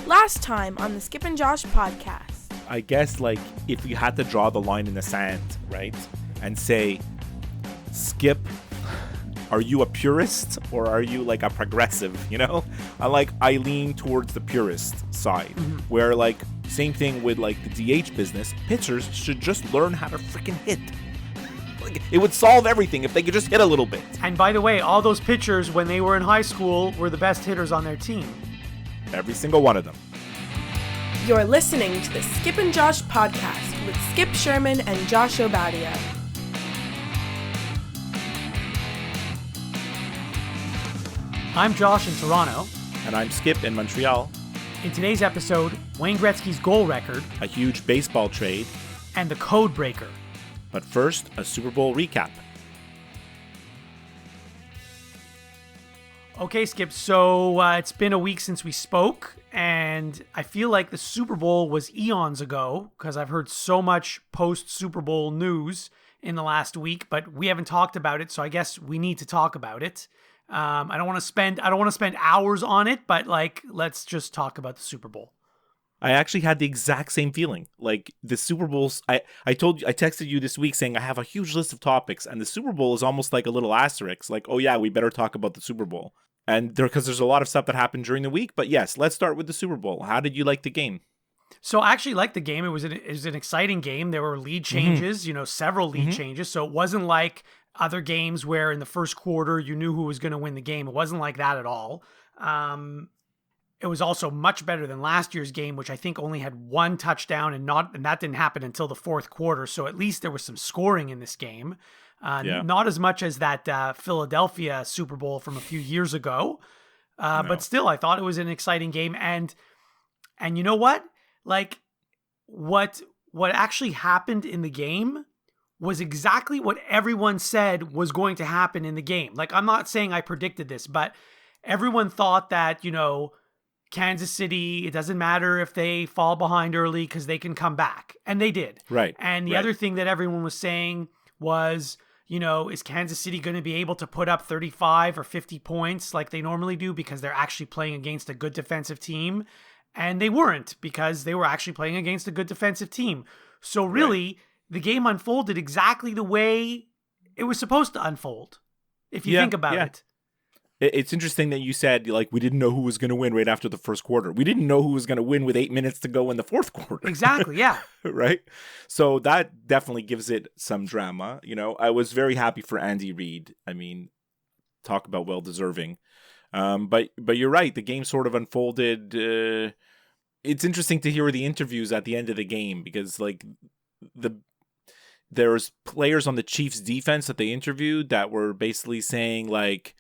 Last time on the Skip and Josh podcast. I guess, like, if you had to draw the line in the sand, right, and say, Skip, are you a purist or are you, like, a progressive, you know? I lean towards the purist side, where, like, same thing with, like, the DH business. Pitchers should just learn how to freaking hit. Like, it would solve everything if they could just hit a little bit. And by the way, all those pitchers, when they were in high school, were the best hitters on their team. Every single one of them. You're listening to the Skip and Josh podcast with Skip Sherman and Josh Obadia. I'm Josh in Toronto. And I'm Skip in Montreal. In today's episode, Wayne Gretzky's goal record, A huge baseball trade. and the Codebreaker. But first, a Super Bowl recap. Okay, Skip, so it's been a week since we spoke, and I feel like the Super Bowl was eons ago, because I've heard so much post-Super Bowl news in the last week, but we haven't talked about it, so I guess we need to talk about it. I don't want to spend hours on it, but let's just talk about the Super Bowl. I actually had the exact same feeling. Like, the Super Bowl's, I texted you this week saying I have a huge list of topics, and the Super Bowl is almost like a little asterisk, like, oh yeah, we better talk about the Super Bowl. And because there's a lot of stuff that happened during the week, but yes, let's start with the Super Bowl. How did you like the game? So I actually liked the game. It was an exciting game. There were lead changes, several lead changes. So it wasn't like other games where in the first quarter you knew who was going to win the game. It wasn't like that at all. It was also much better than last year's game, which I think only had one touchdown and that didn't happen until the fourth quarter. So at least there was some scoring in this game. Not as much as that Philadelphia Super Bowl from a few years ago. But still, I thought it was an exciting game. And you know what? Like, what actually happened in the game was exactly what everyone said was going to happen in the game. Like, I'm not saying I predicted this, but everyone thought that, Kansas City, it doesn't matter if they fall behind early because they can come back. And they did. Right. And the other thing that everyone was saying was, is Kansas City going to be able to put up 35 or 50 points like they normally do because they're actually playing against a good defensive team? And they weren't, because they were actually playing against a good defensive team. So really, the game unfolded exactly the way it was supposed to unfold, if you think about it. It's interesting that you said, like, we didn't know who was going to win right after the first quarter. We didn't know who was going to win with 8 minutes to go in the fourth quarter. Exactly, yeah. Right? So that definitely gives it some drama. I was very happy for Andy Reid. I mean, talk about well-deserving. But you're right. The game sort of unfolded. It's interesting to hear the interviews at the end of the game because, like, there's players on the Chiefs defense that they interviewed that were basically saying, like,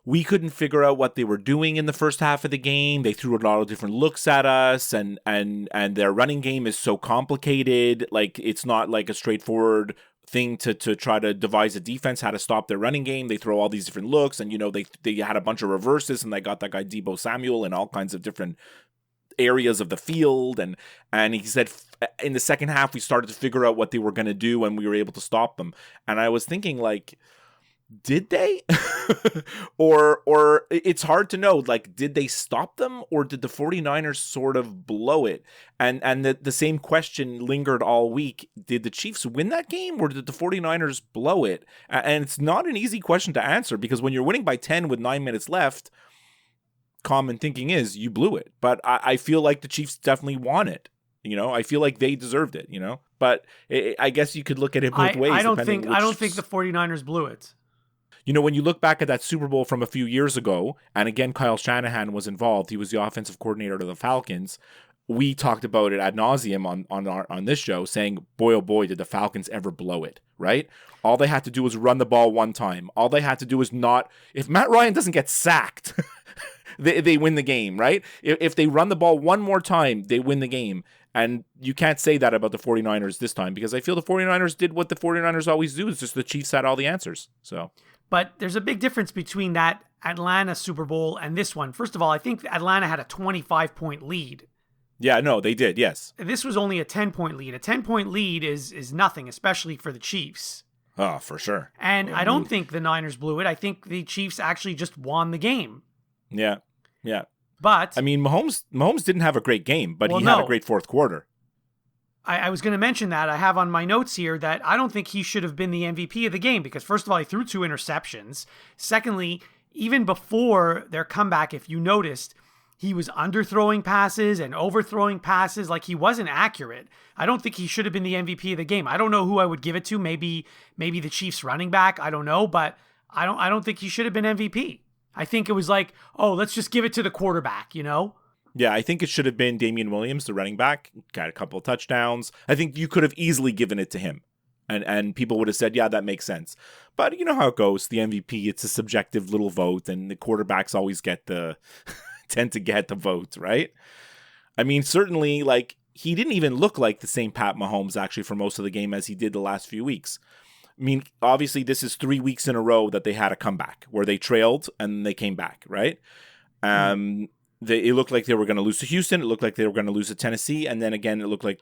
we couldn't figure out what they were doing in the first half of the game. They threw a lot of different looks at us, and their running game is so complicated. Like, it's not like a straightforward thing to try to devise a defense how to stop their running game. They throw all these different looks, and they had a bunch of reverses, and they got that guy Deebo Samuel in all kinds of different areas of the field, and he said in the second half we started to figure out what they were going to do, and we were able to stop them. And I was thinking, like, did they? or it's hard to know, like, did they stop them, or did the 49ers sort of blow it? And the same question lingered all week. Did the Chiefs win that game, or did the 49ers blow it? And it's not an easy question to answer, because when you're winning by 10 with 9 minutes left, common thinking is you blew it. But I feel like the Chiefs definitely won it. I feel like they deserved it, But I guess you could look at it both ways. I don't think the 49ers blew it. When you look back at that Super Bowl from a few years ago, and again, Kyle Shanahan was involved. He was the offensive coordinator of the Falcons. We talked about it ad nauseum on this show, saying, boy, oh boy, did the Falcons ever blow it, right? All they had to do was run the ball one time. All they had to do was if Matt Ryan doesn't get sacked, they win the game, right? If they run the ball one more time, they win the game. And you can't say that about the 49ers this time, because I feel the 49ers did what the 49ers always do. It's just the Chiefs had all the answers. So, but there's a big difference between that Atlanta Super Bowl and this one. First of all, I think Atlanta had a 25-point lead. Yeah, no, they did, yes. This was only a 10-point lead. A 10-point lead is nothing, especially for the Chiefs. Oh, for sure. And I don't think the Niners blew it. I think the Chiefs actually just won the game. Yeah, yeah. But I mean, Mahomes didn't have a great game, but Well, he had no. a great fourth quarter. I was going to mention that. I have on my notes here that I don't think he should have been the MVP of the game because, first of all, he threw 2 interceptions. Secondly, even before their comeback, if you noticed, he was underthrowing passes and overthrowing passes. Like, he wasn't accurate. I don't think he should have been the MVP of the game. I don't know who I would give it to. Maybe the Chiefs running back. I don't know, but I don't think he should have been MVP. I think it was like, oh, let's just give it to the quarterback, you know? Yeah, I think it should have been Damian Williams, the running back. Got a couple of touchdowns. I think you could have easily given it to him. And people would have said, yeah, that makes sense. But you know how it goes. The MVP, it's a subjective little vote, and the quarterbacks always tend to get the vote, right? I mean, certainly, like, he didn't even look like the same Pat Mahomes, actually, for most of the game as he did the last few weeks. I mean, obviously, this is 3 weeks in a row that they had a comeback, where they trailed, and they came back, right? It looked like they were going to lose to Houston. It looked like they were going to lose to Tennessee. And then again, it looked like,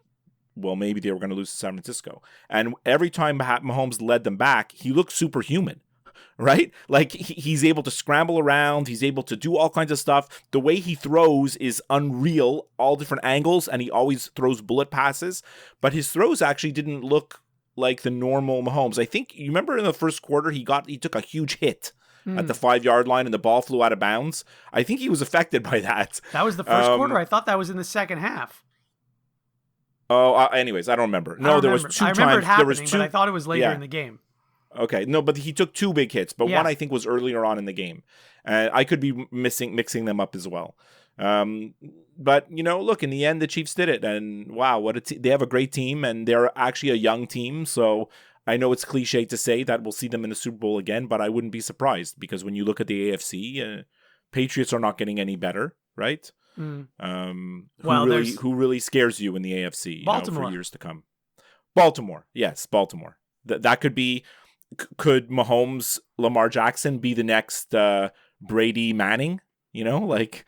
well, maybe they were going to lose to San Francisco. And every time Mahomes led them back, he looked superhuman, right? Like, he's able to scramble around. He's able to do all kinds of stuff. The way he throws is unreal, all different angles, and he always throws bullet passes. But his throws actually didn't look like the normal Mahomes. I think, you remember in the first quarter, he took a huge hit at the 5-yard line and the ball flew out of bounds. I think he was affected by that. That was the first quarter. I thought that was in the second half. Oh, anyways, I don't remember. No, there was 2 times. I remember it happening, there was 2, but I thought it was later in the game. Okay, no, but he took 2 big hits, but one I think was earlier on in the game. I could be mixing them up as well. But, you know, look, in the end, the Chiefs did it. And wow, they have a great team, and they're actually a young team. So I know it's cliche to say that we'll see them in the Super Bowl again, but I wouldn't be surprised because when you look at the AFC, Patriots are not getting any better, right? Who really scares you in the AFC Baltimore. For years to come? Baltimore. Yes, Baltimore. That could be... Could Mahomes, Lamar Jackson be the next Brady Manning? You know, like...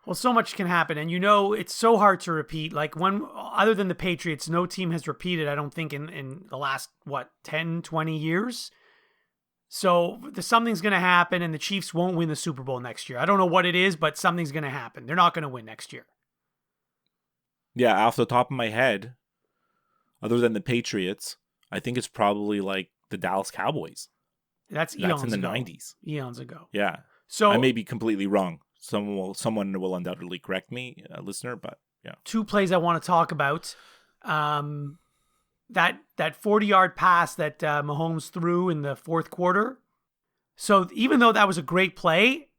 Well, so much can happen, and you know it's so hard to repeat. Like, other than the Patriots, no team has repeated, I don't think, in the last, 10, 20 years? So something's going to happen, and the Chiefs won't win the Super Bowl next year. I don't know what it is, but something's going to happen. They're not going to win next year. Yeah, off the top of my head, other than the Patriots, I think it's probably like the Dallas Cowboys. That's in the 90s. Eons ago. Yeah. So I may be completely wrong. Someone will undoubtedly correct me, listener, but yeah. 2 plays I want to talk about. That 40-yard pass that Mahomes threw in the fourth quarter. So even though that was a great play,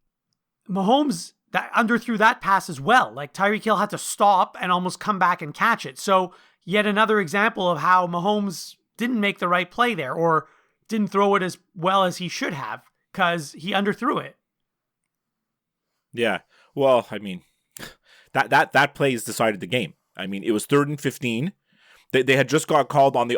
Mahomes underthrew that pass as well. Like, Tyreek Hill had to stop and almost come back and catch it. So yet another example of how Mahomes didn't make the right play there, or didn't throw it as well as he should have because he underthrew it. Yeah. Well, I mean, that play has decided the game. I mean, it was 3rd and 15. They had just got called on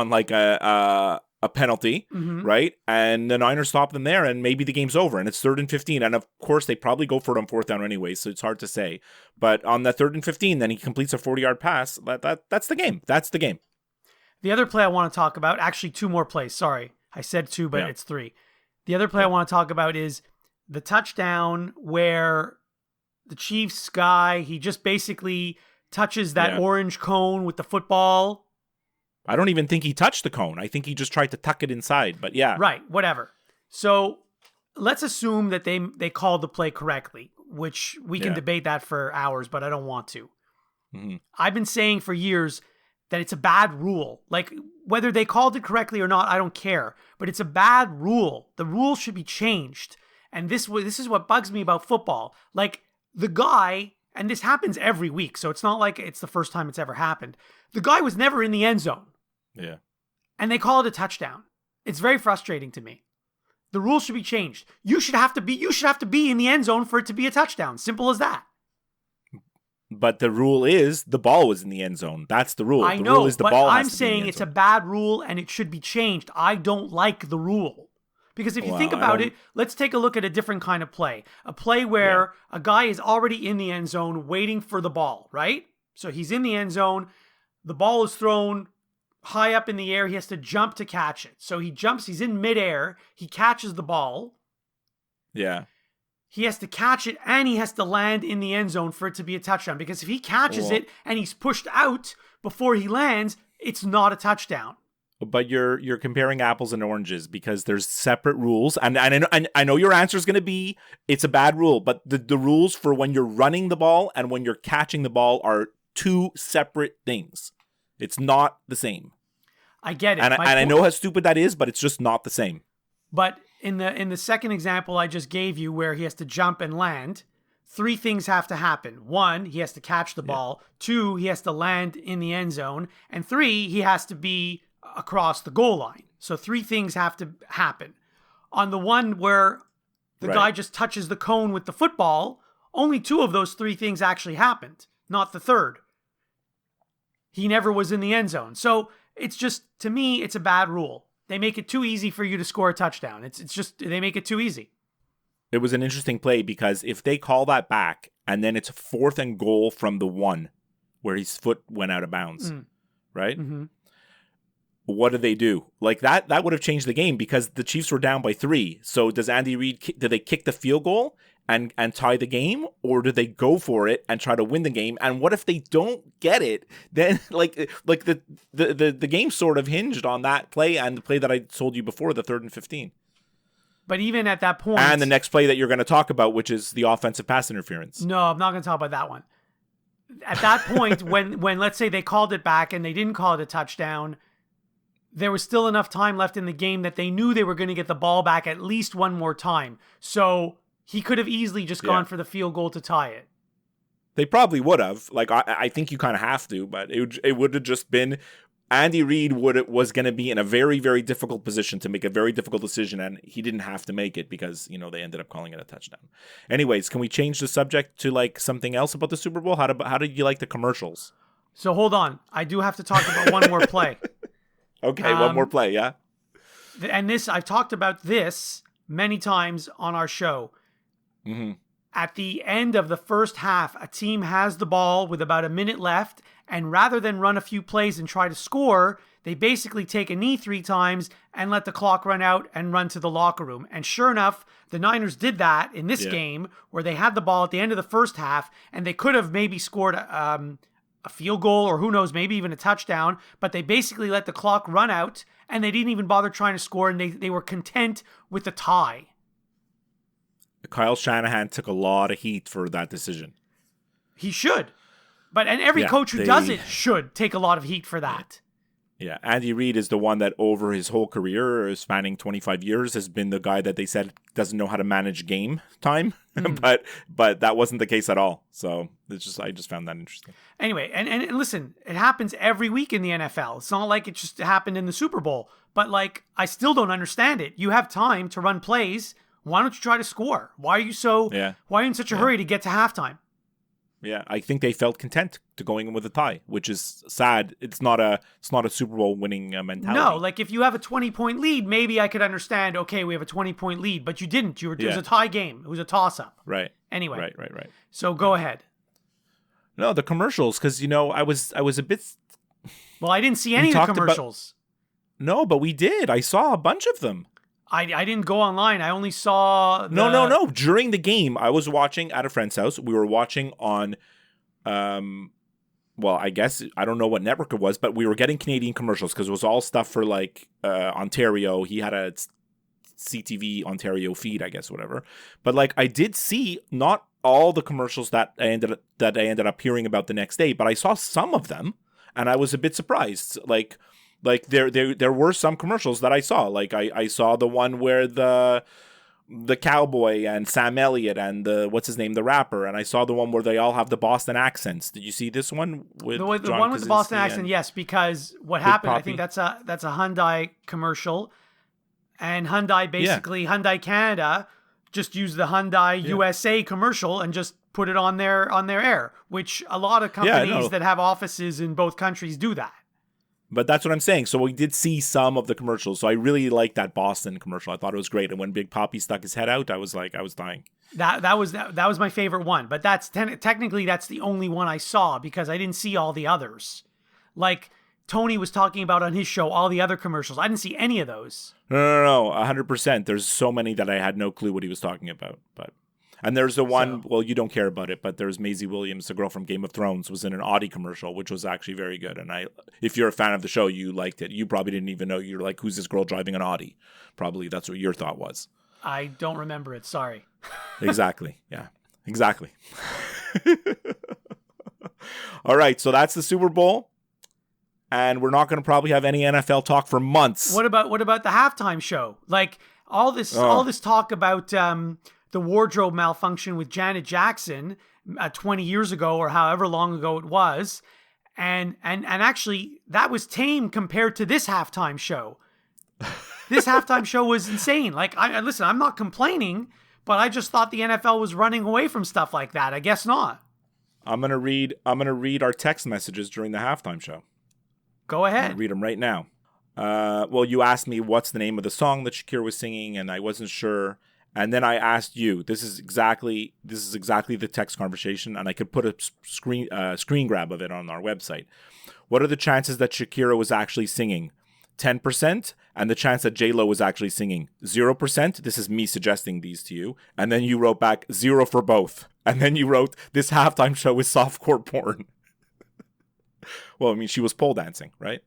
like a penalty, right? And the Niners stopped them there, and maybe the game's over, and it's 3rd and 15. And of course, they probably go for it on 4th down anyway, so it's hard to say. But on that 3rd and 15, then he completes a 40-yard pass. That's the game. That's the game. The other play I want to talk about, actually 2 more plays. Sorry, I said 2, but it's 3. The other play I want to talk about is the touchdown where the Chiefs guy, he just basically touches that orange cone with the football. I don't even think he touched the cone. I think he just tried to tuck it inside, but yeah. Right, whatever. So let's assume that they called the play correctly, which we can debate that for hours, but I don't want to. Mm-hmm. I've been saying for years that it's a bad rule. Like, whether they called it correctly or not, I don't care. But it's a bad rule. The rule should be changed. And this is what bugs me about football. Like, the guy, and this happens every week, so it's not like it's the first time it's ever happened. The guy was never in the end zone. Yeah. And they call it a touchdown. It's very frustrating to me. The rule should be changed. You should have to be in the end zone for it to be a touchdown. Simple as that. But the rule is the ball was in the end zone. That's the rule. I the know, rule is the but ball I'm saying it's a bad rule and it should be changed. I don't like the rule. Because if you think about it, let's take a look at a different kind of play. A play where a guy is already in the end zone waiting for the ball, right? So he's in the end zone. The ball is thrown high up in the air. He has to jump to catch it. So he jumps. He's in midair. He catches the ball. Yeah. he has to catch it and he has to land in the end zone for it to be a touchdown. Because if he catches it and he's pushed out before he lands, it's not a touchdown. But you're comparing apples and oranges because there's separate rules. And I know your answer is going to be it's a bad rule, but the rules for when you're running the ball and when you're catching the ball are two separate things. It's not the same. I get it. And I know how stupid that is, but it's just not the same. But in the second example I just gave you where he has to jump and land, 3 things have to happen. 1, he has to catch the ball. 2, he has to land in the end zone. And 3, he has to be across the goal line. So 3 things have to happen. On the one where the guy just touches the cone with the football, only 2 of those 3 things actually happened, not the third. He never was in the end zone. So it's just, to me, it's a bad rule. They make it too easy for you to score a touchdown. It's just, they make it too easy. It was an interesting play because if they call that back and then it's 4th and goal from the 1 where his foot went out of bounds, right? Mm-hmm. What do they do? Like that would have changed the game because the Chiefs were down by 3. So does Andy Reid, do they kick the field goal and tie the game, or do they go for it and try to win the game? And what if they don't get it? Then like the game sort of hinged on that play and the play that I told you before, the 3rd and 15. But even at that point, and the next play that you're going to talk about, which is the offensive pass interference. No, I'm not going to talk about that one. At that point, when let's say they called it back and they didn't call it a touchdown, there was still enough time left in the game that they knew they were going to get the ball back at least one more time. So he could have easily just gone for the field goal to tie it. They probably would have. Like, I think you kind of have to, but it would have just been Andy Reid was going to be in a very, very difficult position to make a very difficult decision, and he didn't have to make it because, they ended up calling it a touchdown. Anyways, can we change the subject to like something else about the Super Bowl? How did you like the commercials? So hold on. I do have to talk about one more play. Okay, one more play, yeah? And I've talked about this many times on our show. Mm-hmm. At the end of the first half, a team has the ball with about a minute left, and rather than run a few plays and try to score, they basically take a knee 3 times and let the clock run out and run to the locker room. And sure enough, the Niners did that in this game where they had the ball at the end of the first half, and they could have maybe scored a field goal or who knows, maybe even a touchdown, but they basically let the clock run out and they didn't even bother trying to score, and they were content with the tie. Kyle Shanahan took a lot of heat for that decision. He should. And every coach who does it should take a lot of heat for that. Yeah, Andy Reid is the one that over his whole career, spanning 25 years, has been the guy that they said doesn't know how to manage game time. But that wasn't the case at all. So I just found that interesting. Anyway, and listen, it happens every week in the NFL. It's not like it just happened in the Super Bowl. But like, I still don't understand it. You have time to run plays. Why don't you try to score? Why are you Why are you in such a hurry to get to halftime? Yeah, I think they felt content to going in with a tie, which is sad. It's not a Super Bowl winning mentality. No, like if you have a 20-point lead, maybe I could understand, okay, we have a 20-point lead, but you didn't. It was a tie game. It was a toss-up. Right. Anyway. Right. So go ahead. No, the commercials, because, I was a bit... Well, I didn't see any of the commercials. No, but we did. I saw a bunch of them. I didn't go online. I only saw No. During the game, I was watching at a friend's house. We were watching on, I guess, I don't know what network it was, but we were getting Canadian commercials because it was all stuff for like Ontario. He had a CTV Ontario feed, I guess, whatever. But like, I did see not all the commercials that I ended up hearing about the next day, but I saw some of them, and I was a bit surprised. Like there were some commercials that I saw. Like I saw the one where the cowboy and Sam Elliott and the rapper, and I saw the one where they all have the Boston accents. Did you see this one with the one with the Boston accent? Yes, because what happened? Poppy? I think that's a Hyundai commercial, and Hyundai Hyundai Canada just used the Hyundai USA commercial and just put it on their air, which a lot of companies that have offices in both countries do that. But that's what I'm saying. So we did see some of the commercials. So I really liked that Boston commercial. I thought it was great. And when Big Poppy stuck his head out, I was dying. That was my favorite one. But that's technically that's the only one I saw because I didn't see all the others. Like Tony was talking about on his show, all the other commercials. I didn't see any of those. No, 100%. There's so many that I had no clue what he was talking about. But And there's the one, well, you don't care about it, but there's Maisie Williams, the girl from Game of Thrones, was in an Audi commercial, which was actually very good. And if you're a fan of the show, you liked it. You probably didn't even know. You're like, who's this girl driving an Audi? Probably that's what your thought was. I don't remember it. Sorry. Exactly. Yeah, exactly. All right. So that's the Super Bowl. And we're not going to probably have any NFL talk for months. What about the halftime show? Like all this talk about the wardrobe malfunction with Janet Jackson 20 years ago or however long ago it was, and actually that was tame compared to this halftime show. This halftime show was insane. Like, listen, I'm not complaining, but I just thought the NFL was running away from stuff like that. I guess not. I'm gonna read our text messages during the halftime show. Go ahead. I'm gonna read them right now. Well, you asked me what's the name of the song that Shakira was singing, and I wasn't sure. And then I asked you. This is exactly the text conversation, and I could put a screen grab of it on our website. What are the chances that Shakira was actually singing? 10%, and the chance that J-Lo was actually singing 0%. This is me suggesting these to you. And then you wrote back 0 for both. And then you wrote, this halftime show is softcore porn. Well, I mean, she was pole dancing, right?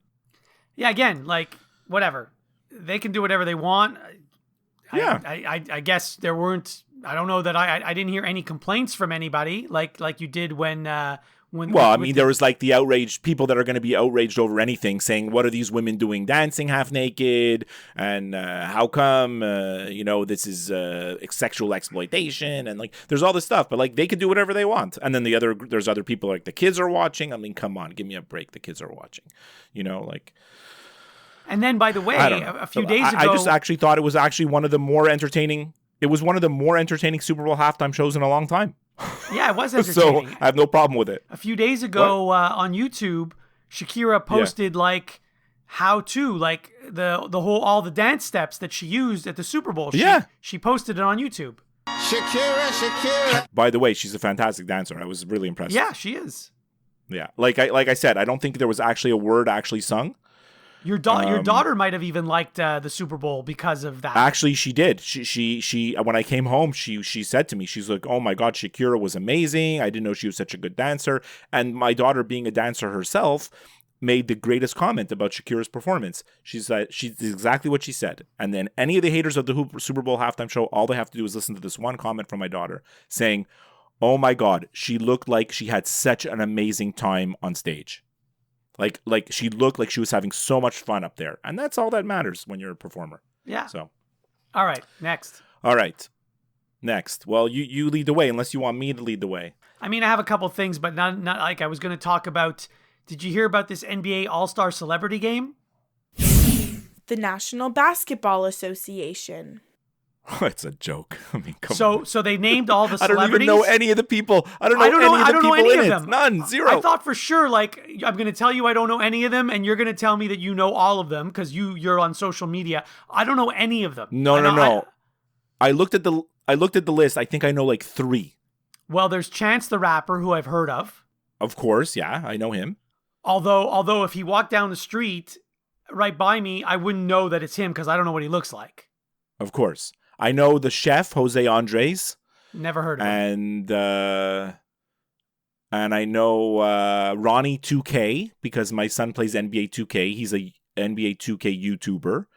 Yeah, again, like, whatever. They can do whatever they want. Yeah. I guess there weren't, I don't know that I didn't hear any complaints from anybody like you did when there was like the outraged people that are going to be outraged over anything, saying, what are these women doing dancing half naked? And how come, this is sexual exploitation? And like, there's all this stuff, but like, they can do whatever they want. And then there's other people, like the kids are watching. I mean, come on, give me a break. The kids are watching, like. And then, by the way, a few days ago, I just actually thought it was actually one of the more entertaining. It was one of the more entertaining Super Bowl halftime shows in a long time. Yeah, it was entertaining. So I have no problem with it. A few days ago on YouTube, Shakira posted how to all the dance steps that she used at the Super Bowl. She posted it on YouTube. Shakira. By the way, she's a fantastic dancer. I was really impressed. Yeah, she is. Yeah, like I said, I don't think there was actually a word actually sung. Your daughter might have even liked the Super Bowl because of that. Actually, she did. She when I came home, she said to me, she's like, "Oh my God, Shakira was amazing. I didn't know she was such a good dancer." And my daughter, being a dancer herself, made the greatest comment about Shakira's performance. She's exactly what she said. And then any of the haters of the Super Bowl halftime show, all they have to do is listen to this one comment from my daughter saying, "Oh my God, she looked like she had such an amazing time on stage." Like she looked like she was having so much fun up there. And that's all that matters when you're a performer. Yeah. So. All right. Next. Well, you lead the way unless you want me to lead the way. I mean, I have a couple things, but not like I was going to talk about. Did you hear about this NBA All-Star Celebrity Game? The National Basketball Association. It's a joke. I mean, come on. So they named all the celebrities. I don't even know any of the people. I don't know any of them. None. Zero. I thought for sure, like, I'm going to tell you I don't know any of them, and you're going to tell me that you know all of them because you're on social media. I don't know any of them. No. I looked at the list. I think I know like 3. Well, there's Chance the Rapper, who I've heard of. Of course, yeah, I know him. Although if he walked down the street right by me, I wouldn't know that it's him because I don't know what he looks like. Of course. I know the chef, Jose Andres. Never heard of him. And I know Ronnie 2K because my son plays NBA 2K. He's a NBA 2K YouTuber.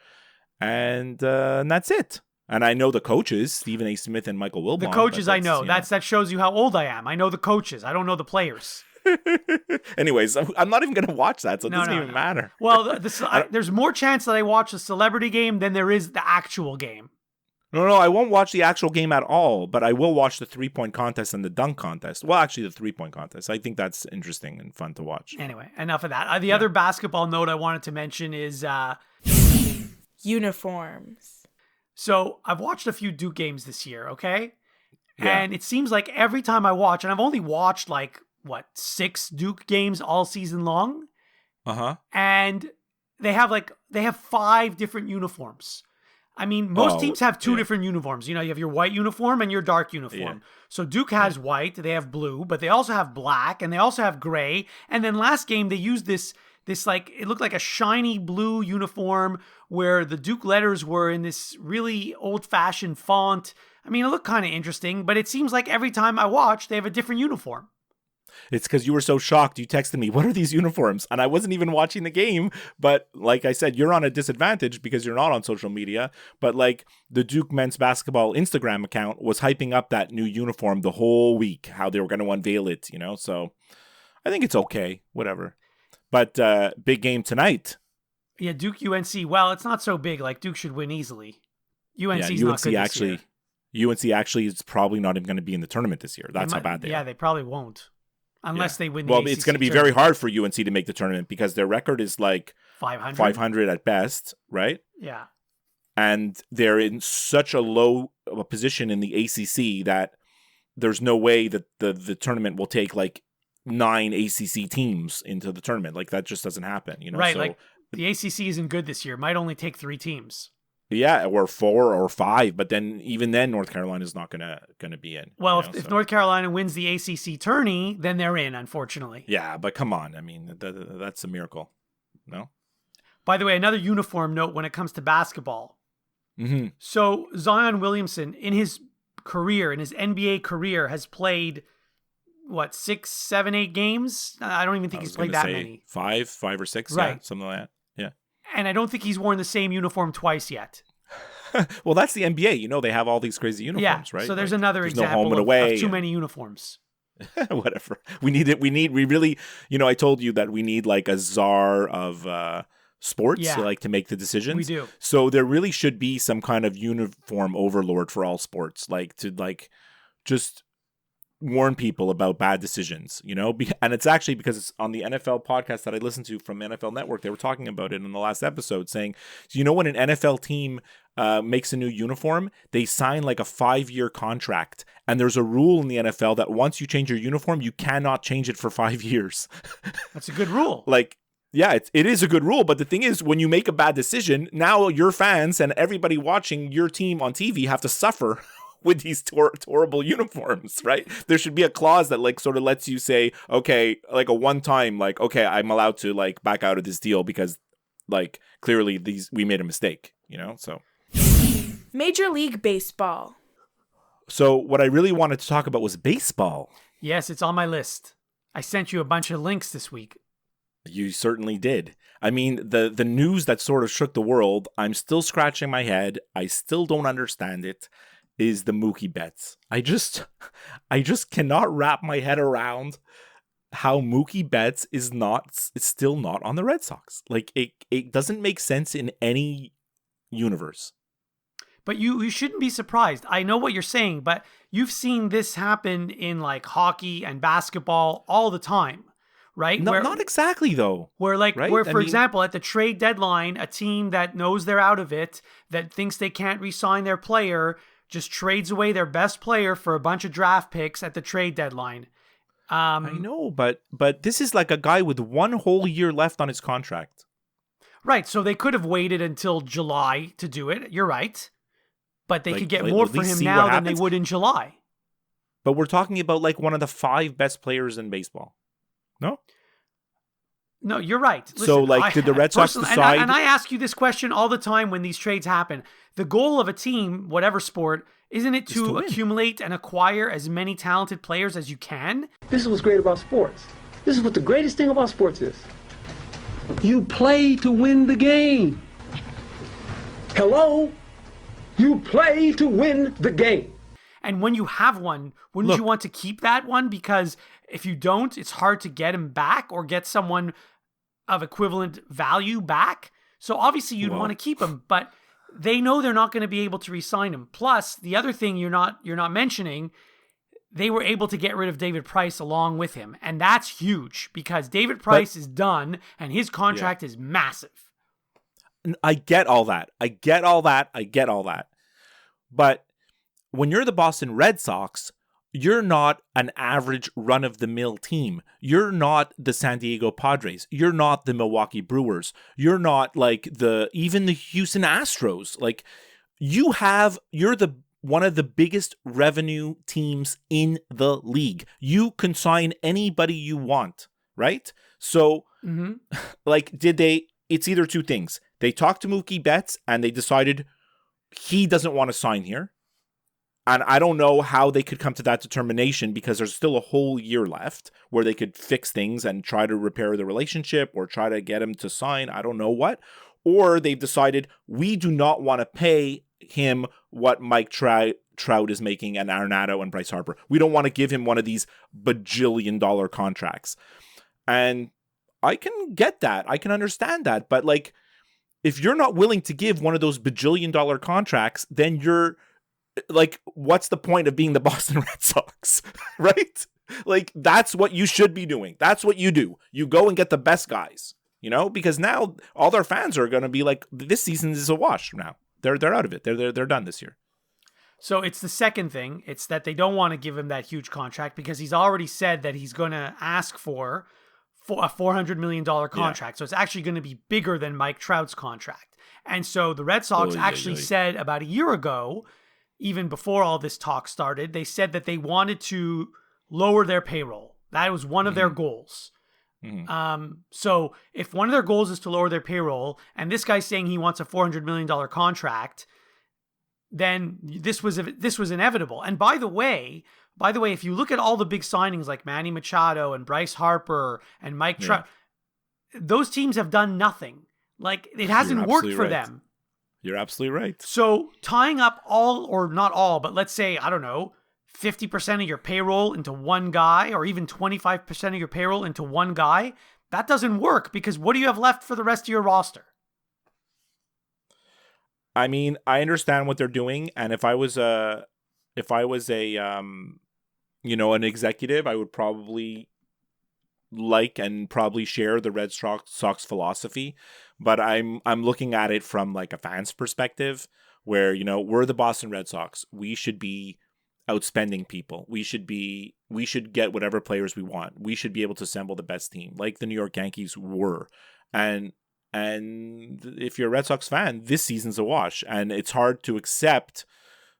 And that's it. And I know the coaches, Stephen A. Smith and Michael Wilbon. The coaches I know. That shows you how old I am. I know the coaches. I don't know the players. Anyways, I'm not even going to watch that, so it doesn't even matter. Well, there's more chance that I watch the celebrity game than there is the actual game. No, I won't watch the actual game at all, but I will watch the 3-point contest and the dunk contest. Well, actually, the 3-point contest. I think that's interesting and fun to watch. Anyway, enough of that. The other basketball note I wanted to mention is... uniforms. So, I've watched a few Duke games this year, okay? Yeah. And it seems like every time I watch, and I've only watched 6 Duke games all season long? Uh-huh. And they have 5 different uniforms. I mean, most teams have 2 different uniforms. You have your white uniform and your dark uniform. Yeah. So Duke has white, they have blue, but they also have black, and they also have gray. And then last game, they used this it looked like a shiny blue uniform where the Duke letters were in this really old-fashioned font. I mean, it looked kind of interesting, but it seems like every time I watch, they have a different uniform. It's because you were so shocked. You texted me, what are these uniforms? And I wasn't even watching the game. But like I said, you're on a disadvantage because you're not on social media. But like the Duke men's basketball Instagram account was hyping up that new uniform the whole week, how they were going to unveil it, you know? So I think it's okay, whatever. But big game tonight. Yeah, Duke UNC. Well, it's not so big. Like Duke should win easily. UNC's not good this year. UNC actually is probably not even going to be in the tournament this year. That's how bad they are. Yeah, they probably won't. Unless they win the Well, ACC it's going to be very hard for UNC to make the tournament because their record is like 500 at best, right? Yeah. And they're in such a low position in the ACC that there's no way that the tournament will take like 9 ACC teams into the tournament. Like that just doesn't happen, you know? Right, so, like the ACC isn't good this year. It might only take 3 teams. Yeah, or 4 or 5, but then even then North Carolina is not gonna be in. Well, if North Carolina wins the ACC tourney, then they're in, unfortunately. Yeah, but come on. I mean, that's a miracle. No? By the way, another uniform note when it comes to basketball. Mm-hmm. So Zion Williamson, in his NBA career, has played, 6, 7, 8 games? I don't even think he's played that many. 5 or 6, right. Yeah, something like that. Yeah. And I don't think he's worn the same uniform twice yet. Well, that's the NBA. You know, they have all these crazy uniforms, right? So there's like, another there's example no home and away of too many uniforms. Whatever. We really, you know, I told you that we need like a czar of sports to make the decisions. We do. So there really should be some kind of uniform overlord for all sports, like to like just warn people about bad decisions, you know? And it's actually because it's on the NFL podcast that I listened to from NFL Network. They were talking about it in the last episode saying, so you know, when an NFL team makes a new uniform, they sign like a 5-year contract. And there's a rule in the NFL that once you change your uniform, you cannot change it for 5 years. That's a good rule. Like, yeah, it is a good rule. But the thing is, when you make a bad decision, now your fans and everybody watching your team on TV have to suffer with these horrible uniforms, right? There should be a clause that like sort of lets you say, okay, like a one time, like, okay, I'm allowed to like back out of this deal because like clearly we made a mistake, you know? So Major League Baseball. So what I really wanted to talk about was baseball. Yes, it's on my list. I sent you a bunch of links this week. You certainly did. I mean, the news that sort of shook the world, I'm still scratching my head. I still don't understand it. Is the Mookie Betts. I just cannot wrap my head around how Mookie Betts is still not on the Red Sox. Like it doesn't make sense in any universe. But you shouldn't be surprised. I know what you're saying, but you've seen this happen in like hockey and basketball all the time, right? No, not exactly though. Where like right? where for example at the trade deadline, a team that knows they're out of it, that thinks they can't re-sign their player, just trades away their best player for a bunch of draft picks at the trade deadline. I know, but this is like a guy with 1 whole year left on his contract. Right, so they could have waited until July to do it. You're right. But they could get more for him now than they would in July. But we're talking about like one of the 5 best players in baseball. No? No, you're right. Listen, so, like, did the Red Sox decide? And I ask you this question all the time when these trades happen. The goal of a team, whatever sport, isn't it to accumulate and acquire as many talented players as you can? This is what's great about sports. This is what the greatest thing about sports is. You play to win the game. Hello? You play to win the game. And when you have one, wouldn't you want to keep that one? Because if you don't, it's hard to get him back or get someone of equivalent value back. So obviously you'd want to keep him, but they know they're not going to be able to re-sign him. Plus, the other thing you're not mentioning, they were able to get rid of David Price along with him. And that's huge because David Price is done and his contract is massive. I get all that. But when you're the Boston Red Sox, you're not an average run-of-the-mill team. You're not the San Diego Padres. You're not the Milwaukee Brewers. You're not like even the Houston Astros. Like you're one of the biggest revenue teams in the league. You can sign anybody you want, right? So like it's either 2 things. They talked to Mookie Betts and they decided he doesn't want to sign here. I don't know how they could come to that determination, because there's still a whole year left where they could fix things and try to repair the relationship or try to get him to sign. I don't know what. Or they've decided, we do not want to pay him what Mike Trout is making and Arenado and Bryce Harper. We don't want to give him one of these bajillion-dollar contracts. And I can get that. I can understand that. But like, if you're not willing to give one of those bajillion-dollar contracts, then you're like, what's the point of being the Boston Red Sox, right? Like, that's what you should be doing. That's what you do. You go and get the best guys, you know, because now all their fans are going to be like, this season is a wash now. They're out of it. They're done this year. So it's the second thing. It's that they don't want to give him that huge contract because he's already said that he's going to ask for a $400 million contract. Yeah. So it's actually going to be bigger than Mike Trout's contract. And so the Red Sox said about a year ago, even before all this talk started, they said that they wanted to lower their payroll. That was one of their goals. So if one of their goals is to lower their payroll, and this guy's saying he wants a $400 million contract, then this was inevitable. And by the way, if you look at all the big signings like Manny Machado and Bryce Harper and Mike Trout, those teams have done nothing. Like, it hasn't worked for them. You're absolutely right. So tying up all, or not all, but let's say, I don't know, 50% of your payroll into one guy, or even 25% of your payroll into one guy, that doesn't work, because what do you have left for the rest of your roster? I mean, I understand what they're doing, and if I was an executive, I would probably like and probably share the Red Sox philosophy, but I'm looking at it from like a fan's perspective, where, you know, we're the Boston Red Sox. We should be outspending people. We should get whatever players we want. We should be able to assemble the best team, like the New York Yankees were. And if you're a Red Sox fan, this season's a wash, and it's hard to accept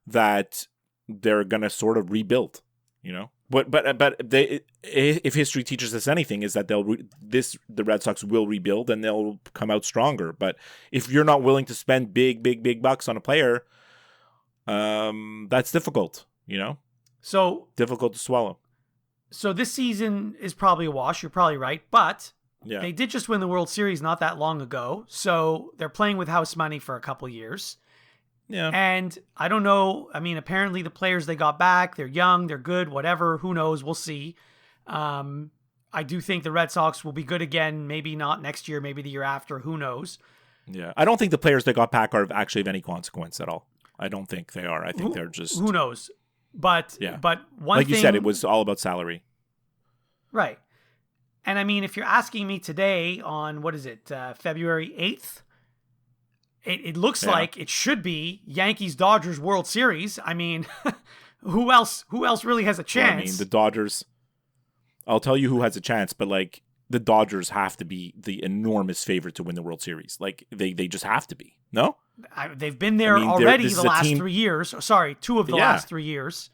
that they're gonna sort of rebuild, you know. But if history teaches us anything, is that the Red Sox will rebuild and they'll come out stronger. But if you're not willing to spend big bucks on a player, that's difficult, you know. So difficult to swallow. So this season is probably a wash. You're probably right, but they did just win the World Series not that long ago, so they're playing with house money for a couple years. Yeah. And I don't know. I mean, apparently the players they got back, they're young, they're good, whatever. Who knows? We'll see. I do think the Red Sox will be good again. Maybe not next year, maybe the year after. Who knows? Yeah. I don't think the players they got back are actually of any consequence at all. I don't think they are. I think they're just... Who knows? But one like thing... you said, it was all about salary. Right. And I mean, if you're asking me today on, what is it, February 8th, it looks like it should be Yankees-Dodgers World Series. I mean, who else really has a chance? Well, I mean, the Dodgers, I'll tell you who has a chance, but like the Dodgers have to be the enormous favorite to win the World Series. Like they just have to be. No? They've been there already the last 3 years. Sorry, 2 of the last 3 years.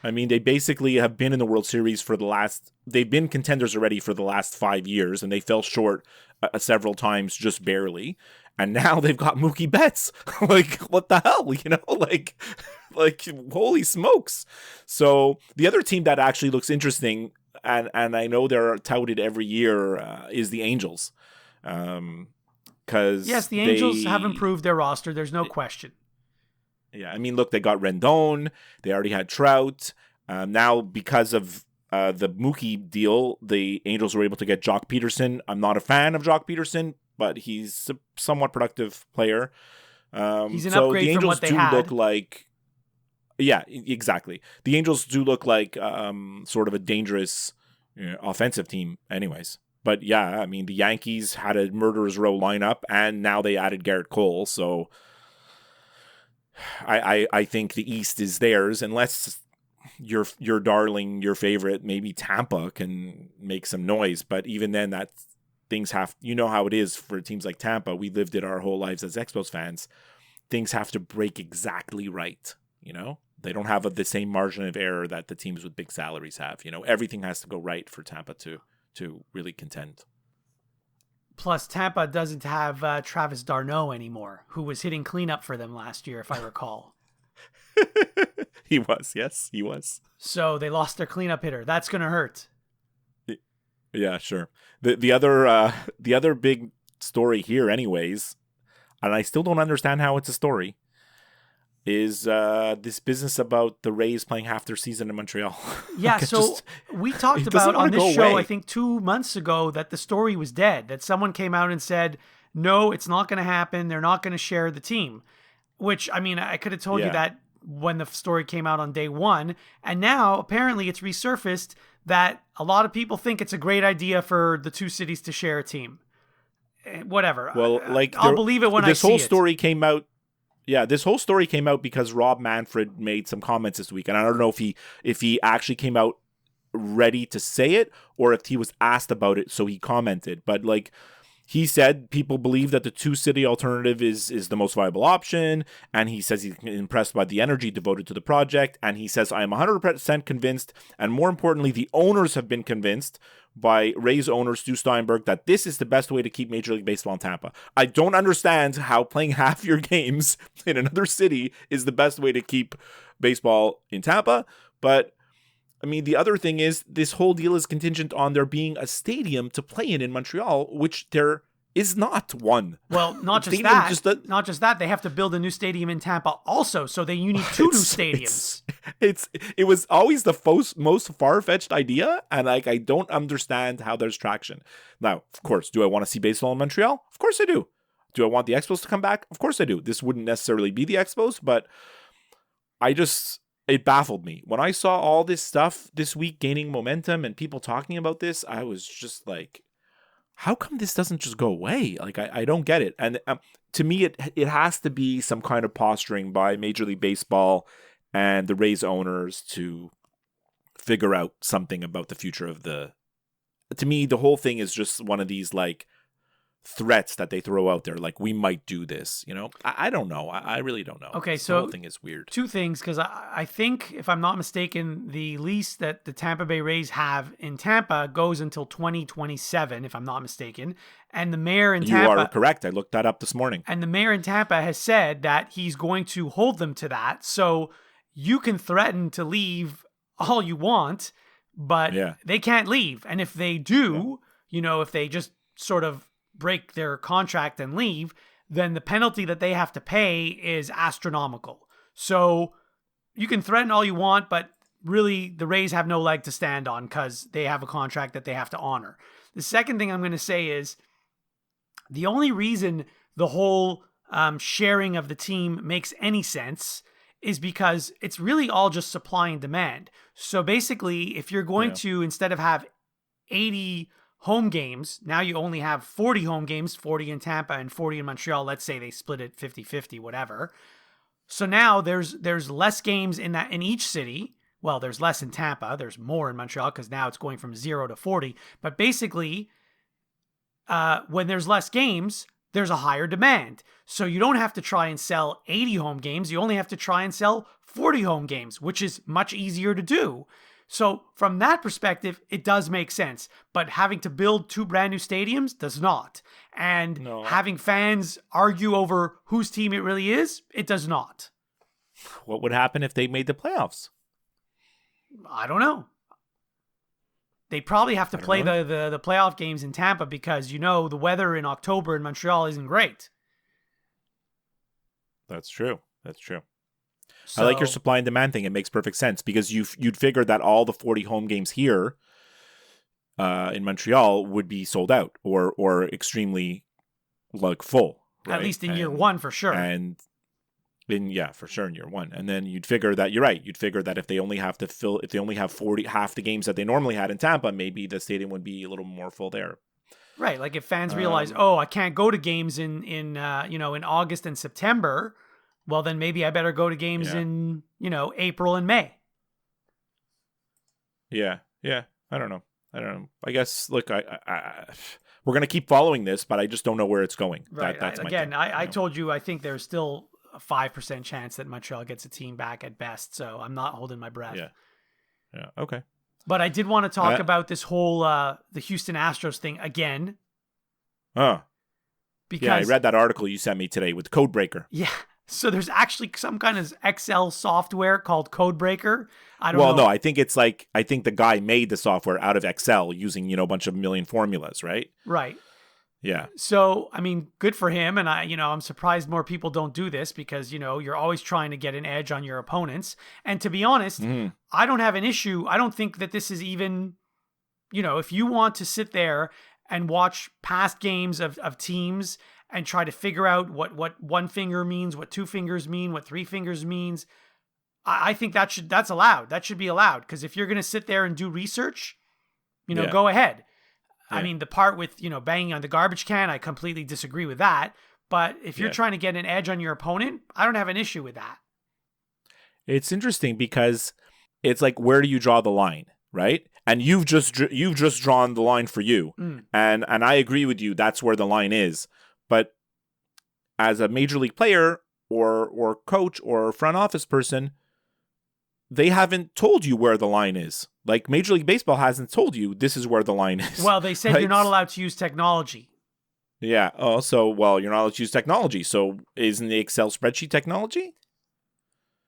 I mean, they basically have been in the World Series they've been contenders already for the last 5 years, and they fell short several times, just barely. And now they've got Mookie Betts. Like, what the hell? You know, like holy smokes. So the other team that actually looks interesting, and I know they're touted every year, is the Angels. Yes, the Angels have improved their roster. There's no question. Yeah, I mean, look, they got Rendon. They already had Trout. Now, because of the Mookie deal, the Angels were able to get Jock Peterson. I'm not a fan of Jock Peterson, but he's a somewhat productive player. He's an upgrade from what they had. Look like, yeah, exactly. The Angels do look like sort of a dangerous offensive team anyways. But yeah, I mean, the Yankees had a murderer's row lineup, and now they added Garrett Cole. So I think the East is theirs, unless your darling, your favorite, maybe Tampa can make some noise. But even then, you know how it is for teams like Tampa. We lived it our whole lives as Expos fans. Things have to break exactly right. You know, they don't have the same margin of error that the teams with big salaries have. You know, everything has to go right for Tampa to really contend. Plus, Tampa doesn't have Travis d'Arnaud anymore, who was hitting cleanup for them last year, if I recall. He was. Yes, he was. So they lost their cleanup hitter. That's going to hurt. Yeah, sure. The other big story here, anyways, and I still don't understand how it's a story, is this business about the Rays playing half their season in Montreal. Yeah, so we talked about on this show, I think 2 months ago, that the story was dead, that someone came out and said, no, it's not going to happen. They're not going to share the team, which, I mean, I could have told you that when the story came out on day one. And now apparently it's resurfaced that a lot of people think it's a great idea for the two cities to share a team. Whatever. Well, I'll believe it when I see it. This whole story came out. Yeah, this whole story came out because Rob Manfred made some comments this week, and I don't know if he actually came out ready to say it or if he was asked about it, so he commented. But like he said, people believe that the two-city alternative is the most viable option, and he says he's impressed by the energy devoted to the project, and he says, I am 100% convinced, and more importantly, the owners have been convinced by Rays owner Stu Steinberg that this is the best way to keep Major League Baseball in Tampa. I don't understand how playing half your games in another city is the best way to keep baseball in Tampa, but I mean, the other thing is this whole deal is contingent on there being a stadium to play in Montreal, which there is not one. Well, not just that, they have to build a new stadium in Tampa also, so you need two new stadiums. It was always the most far-fetched idea, and like I don't understand how there's traction. Now, of course, do I want to see baseball in Montreal? Of course I do. Do I want the Expos to come back? Of course I do. This wouldn't necessarily be the Expos, but it baffled me. When I saw all this stuff this week gaining momentum and people talking about this, I was just like, how come this doesn't just go away? Like, I don't get it. And to me, it has to be some kind of posturing by Major League Baseball and the Rays owners to figure out something about the future of to me, the whole thing is just one of these like threats that they throw out there, like we might do this, you know. I don't know. I really don't know. Okay, so the whole thing is weird. Two things, because I think, if I'm not mistaken, the lease that the Tampa Bay Rays have in Tampa goes until 2027, if I'm not mistaken. And the mayor in Tampa... You are correct. I looked that up this morning. And the mayor in Tampa has said that he's going to hold them to that. So you can threaten to leave all you want, but they can't leave. And if they do, you know, if they just sort of break their contract and leave, then the penalty that they have to pay is astronomical. So you can threaten all you want, but really the Rays have no leg to stand on because they have a contract that they have to honor. The second thing I'm going to say is the only reason the whole sharing of the team makes any sense is because it's really all just supply and demand. So basically, if you're going to, instead of have 80 home games, now you only have 40 home games, 40 in Tampa and 40 in Montreal. Let's say they split it 50-50, whatever. So now there's less games in each city. Well, there's less in Tampa. There's more in Montreal because now it's going from 0 to 40. But basically, when there's less games, there's a higher demand. So you don't have to try and sell 80 home games. You only have to try and sell 40 home games, which is much easier to do. So from that perspective, it does make sense. But having to build two brand new stadiums does not. And having fans argue over whose team it really is, it does not. What would happen if they made the playoffs? I don't know. They probably have to play the playoff games in Tampa because, you know, the weather in October in Montreal isn't great. That's true. So, I like your supply and demand thing. It makes perfect sense because you'd figure that all the 40 home games here in Montreal would be sold out or extremely like full. Right? At least in year one, for sure. And for sure in year one. And then you'd figure that you're right. You'd figure that if they only have 40, half the games that they normally had in Tampa, maybe the stadium would be a little more full there. Right. Like if fans realize, I can't go to games in August and September. Well, then maybe I better go to games in, April and May. Yeah. I don't know. I guess, look, we're going to keep following this, but I just don't know where it's going. Right. That's my thing, thing, I told you, I think there's still a 5% chance that Montreal gets a team back at best. So I'm not holding my breath. Yeah. Okay. But I did want to talk about this whole, the Houston Astros thing again. Because I read that article you sent me today with Codebreaker. Yeah. So there's actually some kind of Excel software called Codebreaker. I don't know. Well, no, I think the guy made the software out of Excel using, a bunch of million formulas, right? Right. Yeah. So, I mean, good for him. And I'm surprised more people don't do this because, you're always trying to get an edge on your opponents. And to be honest, I don't have an issue. I don't think that this is even, if you want to sit there and watch past games of teams and try to figure out what one finger means, what two fingers mean, what three fingers means, I think that's allowed. That should be allowed. Because if you're going to sit there and do research, go ahead. Yeah. I mean, the part with, banging on the garbage can, I completely disagree with that. But if you're trying to get an edge on your opponent, I don't have an issue with that. It's interesting because it's like, where do you draw the line, right? And you've just drawn the line for you. And I agree with you. That's where the line is. But as a major league player or coach or front office person, they haven't told you where the line is. Like Major League Baseball hasn't told you this is where the line is. Well, they said you're not allowed to use technology. Yeah. Oh, you're not allowed to use technology. So isn't the Excel spreadsheet technology?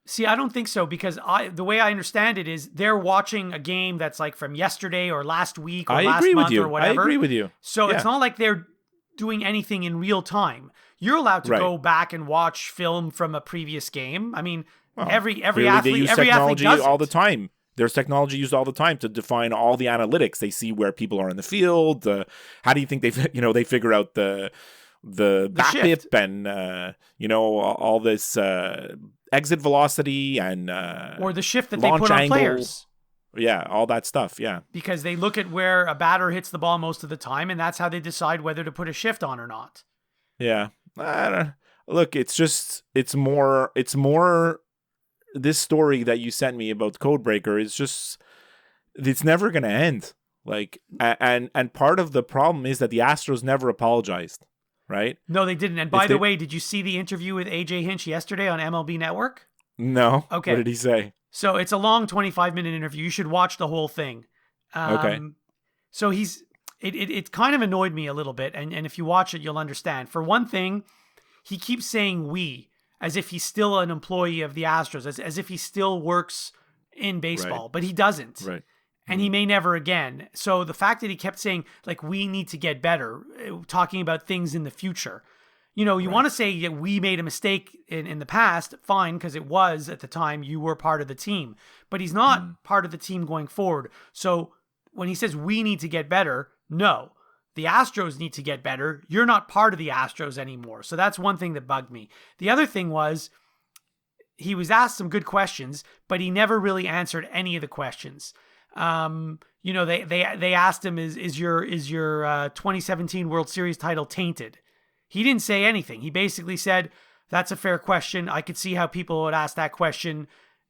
See, I don't think so because the way I understand it is they're watching a game that's like from yesterday or last week or last month or whatever. I agree with you. So it's not like they're doing anything in real time. You're allowed to go back and watch film from a previous game. I mean, every athlete, they use technology all the time. There's technology used all the time to define all the analytics. They see where people are in the field. How do you think they figure out the BABIP and all this exit velocity and or the shift that they put on players. Yeah, all that stuff. Yeah, because they look at where a batter hits the ball most of the time, and that's how they decide whether to put a shift on or not. Yeah, look, it's more. This story that you sent me about Codebreaker is it's never going to end. Like, and part of the problem is that the Astros never apologized, right? No, they didn't. And by the way, did you see the interview with AJ Hinch yesterday on MLB Network? No. Okay. What did he say? So it's a long 25-minute interview. You should watch the whole thing. Okay. So it kind of annoyed me a little bit. And if you watch it, you'll understand. For one thing, he keeps saying we, as if he's still an employee of the Astros, as if he still works in baseball, but he doesn't. Right. And he may never again. So the fact that he kept saying, like, we need to get better, talking about things in the future. You want to say that we made a mistake in the past, fine, because it was, at the time, you were part of the team. But he's not part of the team going forward. So when he says we need to get better, no. The Astros need to get better. You're not part of the Astros anymore. So that's one thing that bugged me. The other thing was he was asked some good questions, but he never really answered any of the questions. They asked him, is your 2017 World Series title tainted? He didn't say anything. He basically said, that's a fair question. I could see how people would ask that question.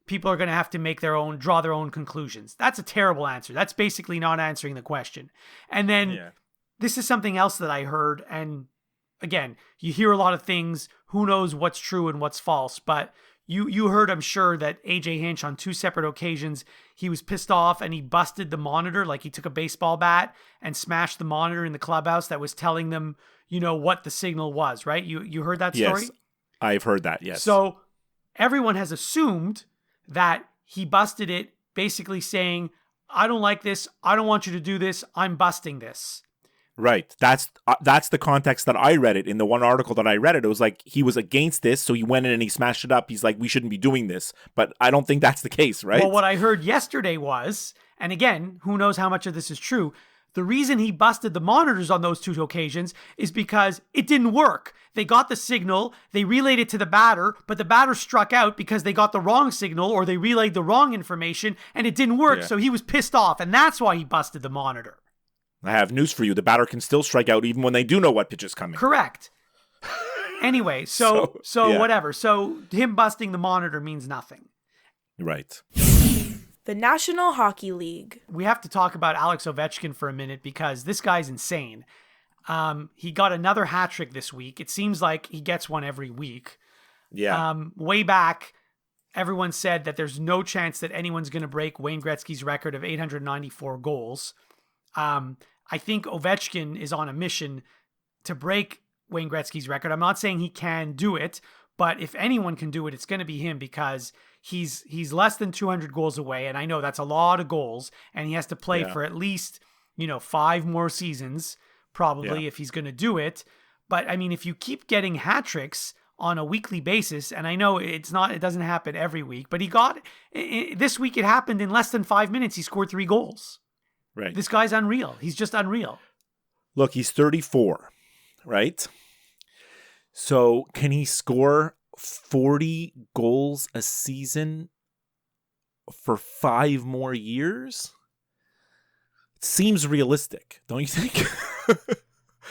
People are going to have to draw their own conclusions. That's a terrible answer. That's basically not answering the question. And then this is something else that I heard. And again, you hear a lot of things. Who knows what's true and what's false? But you heard, I'm sure, that AJ Hinch on 2 separate occasions, he was pissed off and he busted the monitor. Like he took a baseball bat and smashed the monitor in the clubhouse that was telling them, what the signal was, right? You heard that story? Yes, I've heard that, yes. So everyone has assumed that he busted it, basically saying, I don't like this. I don't want you to do this. I'm busting this. Right. That's the context that I read it. In the one article that I read it was like he was against this, so he went in and he smashed it up. He's like, we shouldn't be doing this. But I don't think that's the case, right? Well, what I heard yesterday was, and again, who knows how much of this is true, the reason he busted the monitors on those 2 occasions is because it didn't work. They got the signal, they relayed it to the batter, but the batter struck out because they got the wrong signal or they relayed the wrong information and it didn't work. Yeah. So he was pissed off, and that's why he busted the monitor. I have news for you. The batter can still strike out even when they do know what pitch is coming. Correct. Anyway, so whatever. So him busting the monitor means nothing. Right. The National Hockey League. We have to talk about Alex Ovechkin for a minute because this guy's insane. He got another hat trick this week. It seems like he gets one every week. Yeah. Way back, everyone said that there's no chance that anyone's going to break Wayne Gretzky's record of 894 goals. I think Ovechkin is on a mission to break Wayne Gretzky's record. I'm not saying he can do it, But if anyone can do it, it's going to be him, because he's less than 200 goals away. And I know that's a lot of goals, and he has to play for at least, 5 more seasons, probably, if he's going to do it. But I mean, if you keep getting hat tricks on a weekly basis, and I know it doesn't happen every week, but this week it happened in less than 5 minutes. He scored 3 goals. Right. This guy's unreal. He's just unreal. Look, he's 34, right? So can he score 40 goals a season for 5 more years? It seems realistic, don't you think?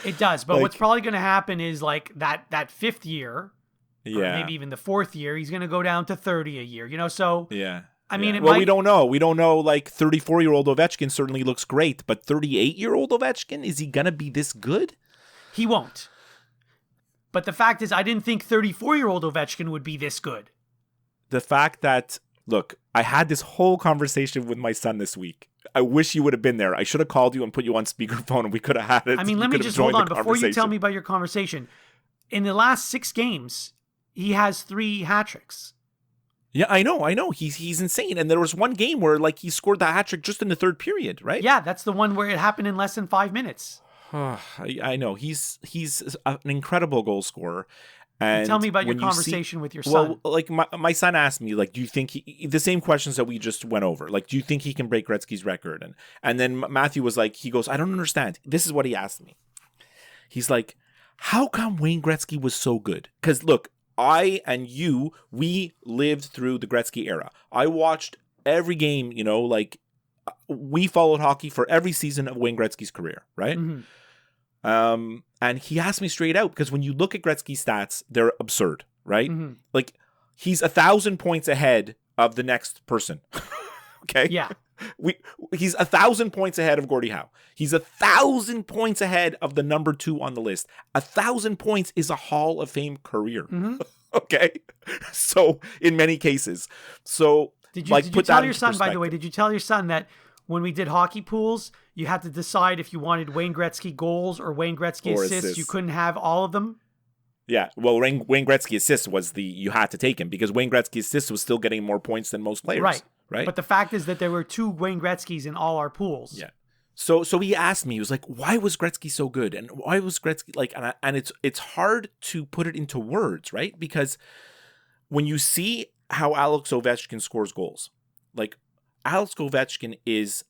It does, but what's probably going to happen is like that 5th year, or maybe even the 4th year, he's going to go down to 30 a year, so... Yeah. I mean, we don't know. We don't know, like, 34-year-old Ovechkin certainly looks great, but 38-year-old Ovechkin, is he going to be this good? He won't. But the fact is, I didn't think 34-year-old Ovechkin would be this good. The fact that, look, I had this whole conversation with my son this week. I wish you would have been there. I should have called you and put you on speakerphone, and we could have had it. I mean, let me just hold on. Before you tell me about your conversation, in the last 6 games, he has 3 hat tricks. Yeah, I know. He's insane. And there was one game where, like, he scored the hat trick just in the 3rd period, right? Yeah, that's the one where it happened in less than 5 minutes. I know. He's an incredible goal scorer. And tell me about your conversation with your son. Well, like, my son asked me, like, do you think the same questions that we just went over, like, do you think he can break Gretzky's record? And then Matthew was like, he goes, I don't understand. This is what he asked me. He's like, how come Wayne Gretzky was so good? Because look, I and you, we lived through the Gretzky era. I watched every game, like, we followed hockey for every season of Wayne Gretzky's career, right? Mm-hmm. And he asked me straight out, because when you look at Gretzky's stats, they're absurd, right? Mm-hmm. Like, he's 1,000 points ahead of the next person. Okay? Yeah. He's 1,000 points ahead of Gordie Howe. He's 1,000 points ahead of the number 2 on the list. 1,000 points is a Hall of Fame career. Mm-hmm. Okay? So, in many cases. So, did you tell your son, by the way, did you tell your son that when we did hockey pools, you had to decide if you wanted Wayne Gretzky goals or Wayne Gretzky assists? You couldn't have all of them? Yeah, well, Wayne Gretzky assists was you had to take him, because Wayne Gretzky assists was still getting more points than most players. Right. But the fact is that there were 2 Wayne Gretzkys in all our pools. Yeah. So he asked me, he was like, why was Gretzky so good? And why was Gretzky like, and it's hard to put it into words, right? Because when you see how Alex Ovechkin scores goals, like, Alex Ovechkin is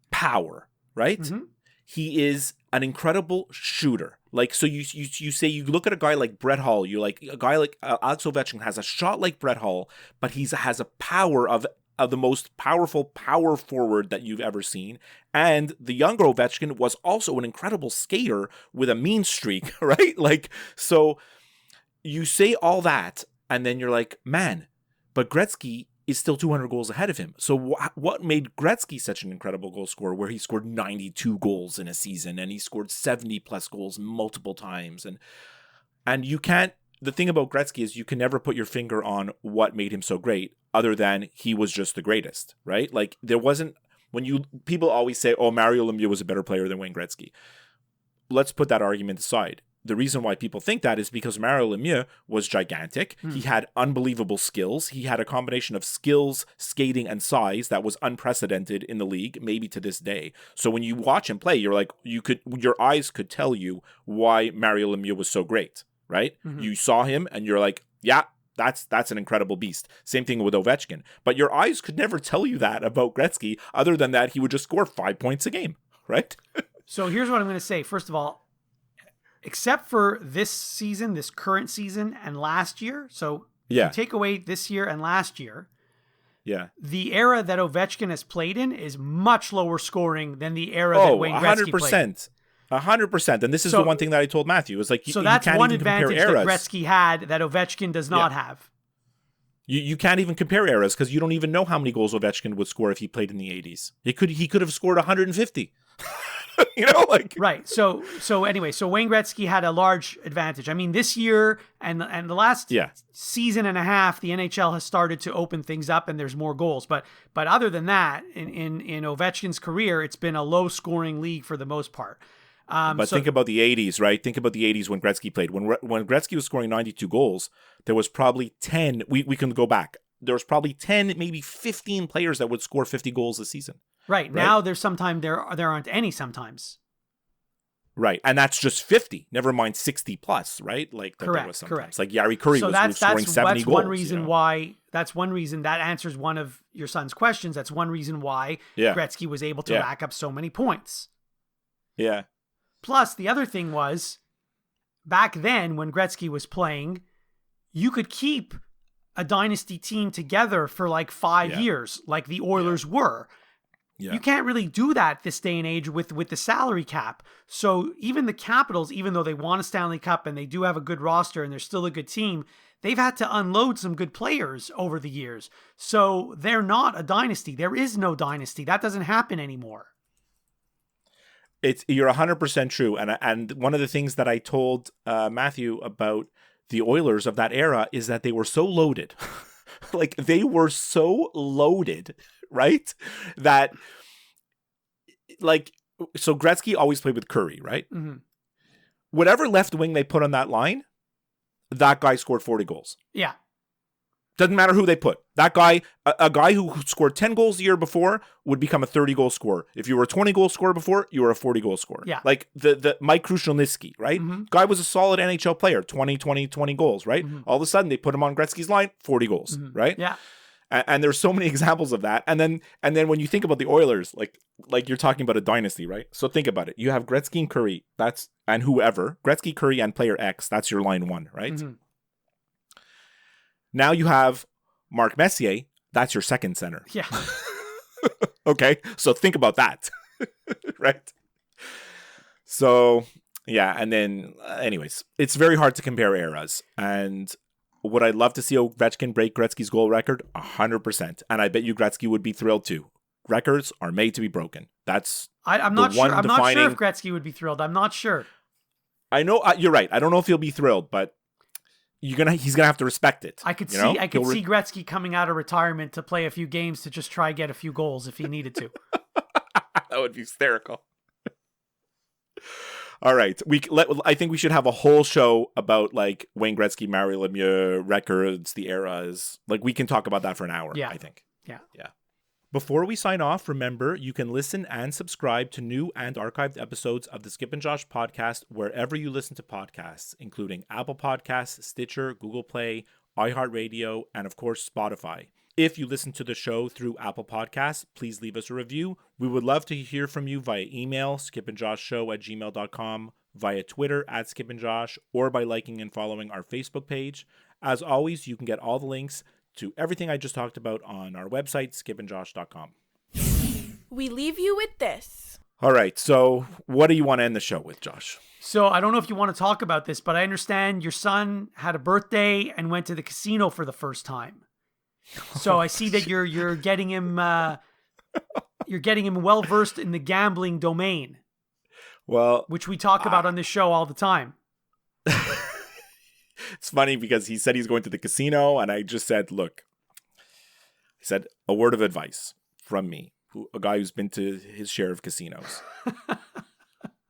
power, right? Mm-hmm. He is an incredible shooter. Like, so you say, you look at a guy like Brett Hull, you're like, a guy like Alex Ovechkin has a shot like Brett Hull, but he has a power of the most powerful power forward that you've ever seen. And the younger Ovechkin was also an incredible skater with a mean streak, right? Like, so you say all that, and then you're like, man, but Gretzky is still 200 goals ahead of him. So what made Gretzky such an incredible goal scorer, where he scored 92 goals in a season, and he scored 70 plus goals multiple times? And you can't, the thing about Gretzky is you can never put your finger on what made him so great, other than he was just the greatest, right? Like, there wasn't, people always say, oh, Mario Lemieux was a better player than Wayne Gretzky. Let's put that argument aside. The reason why people think that is because Mario Lemieux was gigantic. He had unbelievable skills. He had a combination of skills, skating, and size that was unprecedented in the league, maybe to this day. So when you watch him play, you're like, your eyes could tell you why Mario Lemieux was so great, right? Mm-hmm. You saw him and you're like, yeah, that's an incredible beast. Same thing with Ovechkin. But your eyes could never tell you that about Gretzky, other than that he would just score 5 points a game, right? So here's what I'm going to say. First of all, except for this season, this current season, and last year. So you take away this year and last year. Yeah. The era that Ovechkin has played in is much lower scoring than the era that Wayne Gretzky 100%. played. 100%. And this is the one thing that I told Matthew. It's like, so that's one advantage that Gretzky had that Ovechkin does not have. You can't even compare eras, because you don't even know how many goals Ovechkin would score if he played in the 80s. He could have scored 150. Right. So anyway, so Wayne Gretzky had a large advantage. I mean, this year and the last season and a half, the NHL has started to open things up and there's more goals. But other than that, in Ovechkin's career, it's been a low scoring league for the most part. But think about the 80s, right? Think about the 80s when Gretzky played. When Gretzky was scoring 92 goals, there was probably 10. We can go back. There was probably 10, maybe 15 players that would score 50 goals a season. Right. Now there aren't any sometimes. Right. And that's just 50. Never mind 60 plus, right? Like that there was sometimes. Correct. Like Jari Kurri was scoring 70 goals. One reason why that's one reason that answers one of your son's questions. That's one reason why Gretzky was able to rack up so many points. Yeah. Plus, the other thing was, back then when Gretzky was playing, you could keep a dynasty team together for like 5 years, like the Oilers were. Yeah. You can't really do that this day and age with the salary cap. So even the Capitals, even though they won a Stanley Cup and they do have a good roster and they're still a good team, they've had to unload some good players over the years. So they're not a dynasty. There is no dynasty. That doesn't happen anymore. You're 100% true. And one of the things that I told Matthew about the Oilers of that era is that they were so loaded. Like they were so loaded, right? That like, so Gretzky always played with Kurri, right? Mm-hmm. Whatever left wing they put on that line, that guy scored 40 goals. Yeah. Doesn't matter who they put. That guy, a guy who scored 10 goals a year before would become a 30-goal scorer. If you were a 20-goal scorer before, you were a 40-goal scorer. Yeah. Like the Mike Krushelnyski, right? Mm-hmm. Guy was a solid NHL player, 20 goals, right? Mm-hmm. All of a sudden, they put him on Gretzky's line, 40 goals, right? Yeah. And there's so many examples of that. And then when you think about the Oilers, like you're talking about a dynasty, right? So think about it. You have Gretzky and Kurri, and whoever, Gretzky, Kurri, and player X, that's your line one, right? Mm-hmm. Now you have Mark Messier, that's your second center. Yeah. Okay, so think about that, right? So, yeah, and then, anyways, it's very hard to compare eras. And would I love to see Ovechkin break Gretzky's goal record? 100%. And I bet you Gretzky would be thrilled too. Records are made to be broken. I'm not sure. I'm not sure if Gretzky would be thrilled. I'm not sure. I know you're right. I don't know if he'll be thrilled, but he's gonna have to respect it. I could see Gretzky coming out of retirement to play a few games to just try get a few goals if he needed to. That would be hysterical. All right, I think we should have a whole show about like Wayne Gretzky, Mario Lemieux records, the eras. Like we can talk about that for an hour. Yeah, I think. Yeah. Before we sign off, remember, you can listen and subscribe to new and archived episodes of the Skip and Josh podcast wherever you listen to podcasts, including Apple Podcasts, Stitcher, Google Play, iHeartRadio, and of course, Spotify. If you listen to the show through Apple Podcasts, please leave us a review. We would love to hear from you via email, skipandjoshshow@gmail.com, via Twitter @skipandjosh, or by liking and following our Facebook page. As always, you can get all the links to everything I just talked about on our website, skipandjosh.com. We leave you with this. All right, so what do you want to end the show with, Josh? So I don't know if you want to talk about this, but I understand your son had a birthday and went to the casino for the first time. So I see that you're getting him well versed in the gambling domain. Well, which we talk about on this show all the time. It's funny because he said he's going to the casino, and I just said, look, I said a word of advice from me, a guy who's been to his share of casinos.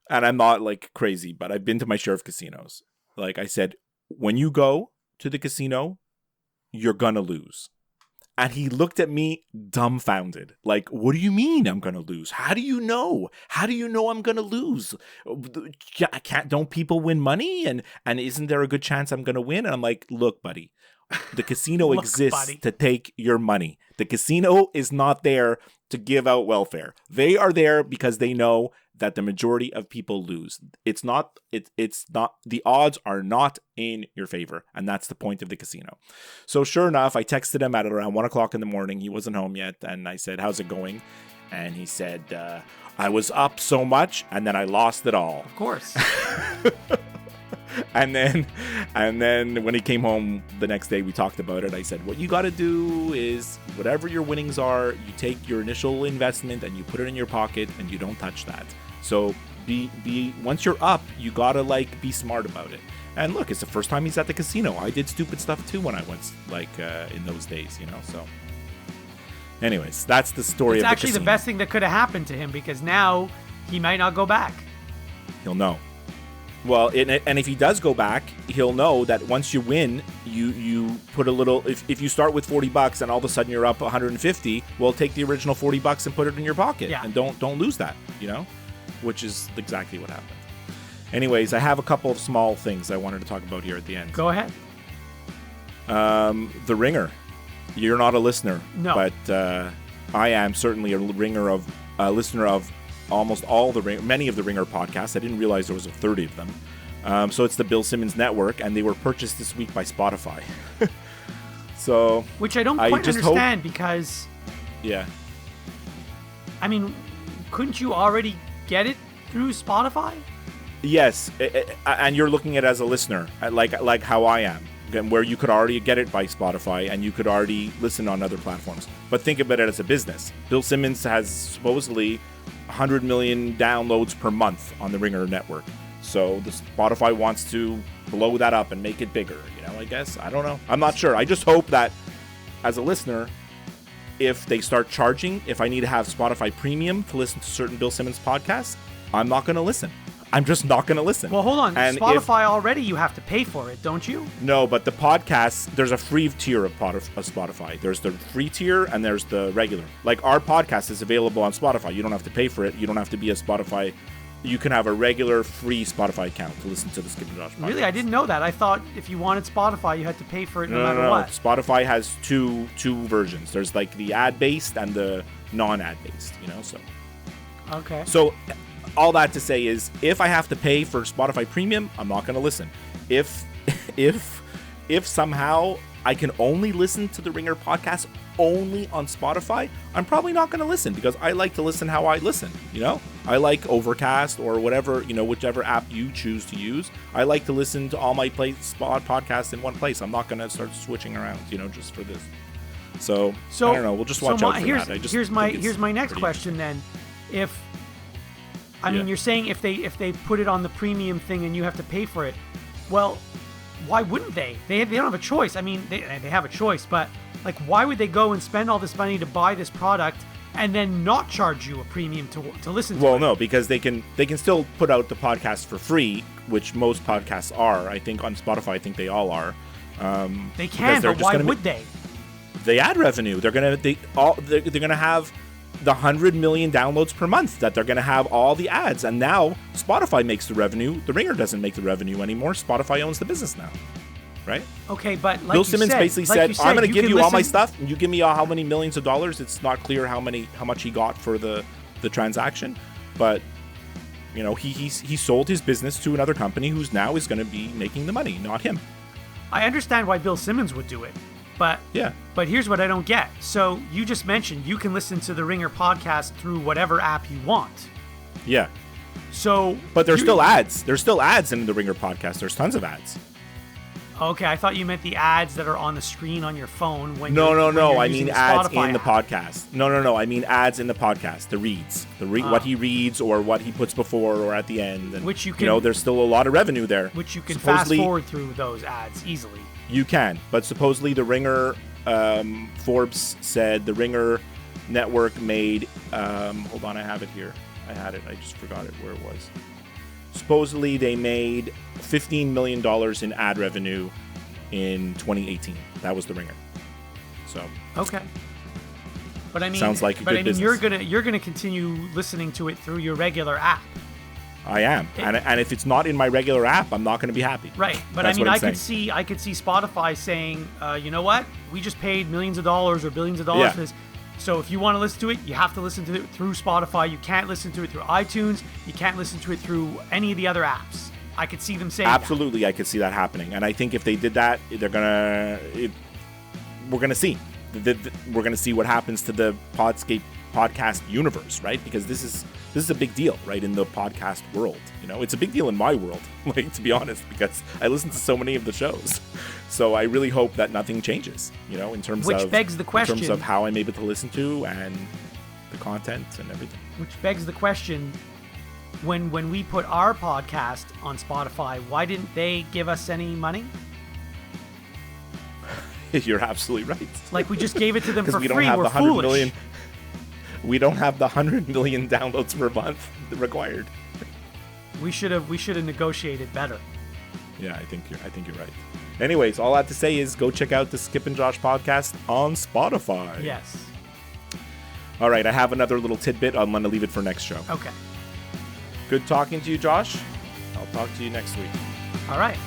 And I'm not like crazy, but I've been to my share of casinos. Like I said, when you go to the casino, you're going to lose. And he looked at me dumbfounded. Like, what do you mean I'm going to lose? How do you know? How do you know I'm going to lose? Don't people win money? And isn't there a good chance I'm going to win? And I'm like, look, buddy, the casino exists to take your money. The casino is not there to give out welfare. They are there because they know that the majority of people lose. It's not, the odds are not in your favor. And that's the point of the casino. So sure enough, I texted him at around 1:00 in the morning. He wasn't home yet. And I said, how's it going? And he said, I was up so much and then I lost it all. Of course. And then when he came home the next day, we talked about it. I said, what you got to do is whatever your winnings are, you take your initial investment and you put it in your pocket and you don't touch that. So be once you're up, you got to like be smart about it. And look, it's the first time he's at the casino. I did stupid stuff too when I went in those days, so. Anyways, that's the story of the casino. It's actually the best thing that could have happened to him because now he might not go back. he'll know. Well, and if he does go back, he'll know that once you win, you put a little. If you start with $40 and all of a sudden you're up 150, well, take the original $40 and put it in your pocket, and don't lose that, which is exactly what happened. Anyways, I have a couple of small things I wanted to talk about here at the end. Go ahead. The Ringer. You're not a listener, but I am certainly a listener of almost many of the Ringer podcasts. I didn't realize there was 30 of them. So it's the Bill Simmons Network, and they were purchased this week by Spotify. So, which I don't quite understand because, yeah, I mean, couldn't you already get it through Spotify? Yes, and you're looking at it as a listener, like how I am, where you could already get it by Spotify and you could already listen on other platforms. But think about it as a business. Bill Simmons has supposedly 100 million downloads per month on the Ringer network. So the Spotify wants to blow that up and make it bigger, I guess. I don't know. I'm not sure. I just hope that as a listener, if they start charging, if I need to have Spotify Premium to listen to certain Bill Simmons podcasts, I'm not going to listen. I'm just not going to listen. Well, hold on. And Spotify already, you have to pay for it, don't you? No, but the podcasts, there's a free tier of Spotify. There's the free tier and there's the regular. Like our podcast is available on Spotify. You don't have to pay for it. You don't have to be a Spotify. You can have a regular free Spotify account to listen to the Skip and Josh podcast. Really? I didn't know that. I thought if you wanted Spotify, you had to pay for it no matter what. Spotify has two versions. There's like the ad-based and the non-ad-based, so. Okay. So all that to say is, if I have to pay for Spotify Premium, I'm not going to listen. If somehow I can only listen to the Ringer podcast only on Spotify, I'm probably not going to listen because I like to listen how I listen. I like Overcast or whatever, whichever app you choose to use. I like to listen to all my podcasts in one place. I'm not going to start switching around, just for this. So I don't know. We'll just watch out for that. Here's my next question then. I mean, you're saying if they put it on the premium thing and you have to pay for it, well, why wouldn't they? They don't have a choice. I mean, they have a choice, but like, why would they go and spend all this money to buy this product and then not charge you a premium to listen to? Well, no, because they can still put out the podcast for free, which most podcasts are. I think on Spotify, I think they all are. They can, but why would they? The ad revenue. They're gonna have the 100 million downloads per month that they're going to have all the ads. And now Spotify makes the revenue. The Ringer doesn't make the revenue anymore. Spotify owns the business now. Right? Okay, but like Bill Simmons basically said, I'm going to give you all my stuff and you give me how many millions of dollars. It's not clear how much he got for the transaction. But, he sold his business to another company who's now is going to be making the money, not him. I understand why Bill Simmons would do it. But here's what I don't get. So you just mentioned you can listen to the Ringer podcast through whatever app you want. Yeah. So, but there's still ads. There's still ads in the Ringer podcast. There's tons of ads. Okay, I thought you meant the ads that are on the screen on your phone when No. I mean ads Spotify in the podcast. No. I mean ads in the podcast. The reads, what he reads or what he puts before or at the end. And, which you can, there's still a lot of revenue there. Which you can fast forward through those ads easily. You can, but supposedly the Ringer, Forbes said the Ringer network made, hold on, I have it here. I had it, I just forgot it where it was. Supposedly they made $15 million in ad revenue in 2018. That was the Ringer. So. Okay. But I mean, sounds like a good business. you're gonna continue listening to it through your regular app. I am, and if it's not in my regular app, I'm not going to be happy. Right, but I mean, I could see Spotify saying, you know what, we just paid millions of dollars or billions of dollars for this. So if you want to listen to it, you have to listen to it through Spotify. You can't listen to it through iTunes. You can't listen to it through any of the other apps. I could see them saying absolutely. That. I could see that happening, and I think if they did that, we're gonna see. We're gonna see what happens to the Podscape podcast universe, right? Because this is a big deal, right, in the podcast world. It's a big deal in my world, to be honest, because I listen to so many of the shows. So I really hope that nothing changes, in terms which begs the question, in terms of how I'm able to listen to and the content and everything. Which begs the question, when we put our podcast on Spotify, why didn't they give us any money? You're absolutely right. Like, we just gave it to them for we free. Don't have We're the 100 foolish. million. We don't have the 100 million downloads per month required. We should have negotiated better. Yeah, I think you're right. Anyways, all I have to say is go check out the Skip and Josh podcast on Spotify. Yes. All right, I have another little tidbit. I'm going to leave it for next show. Okay. Good talking to you, Josh. I'll talk to you next week. All right.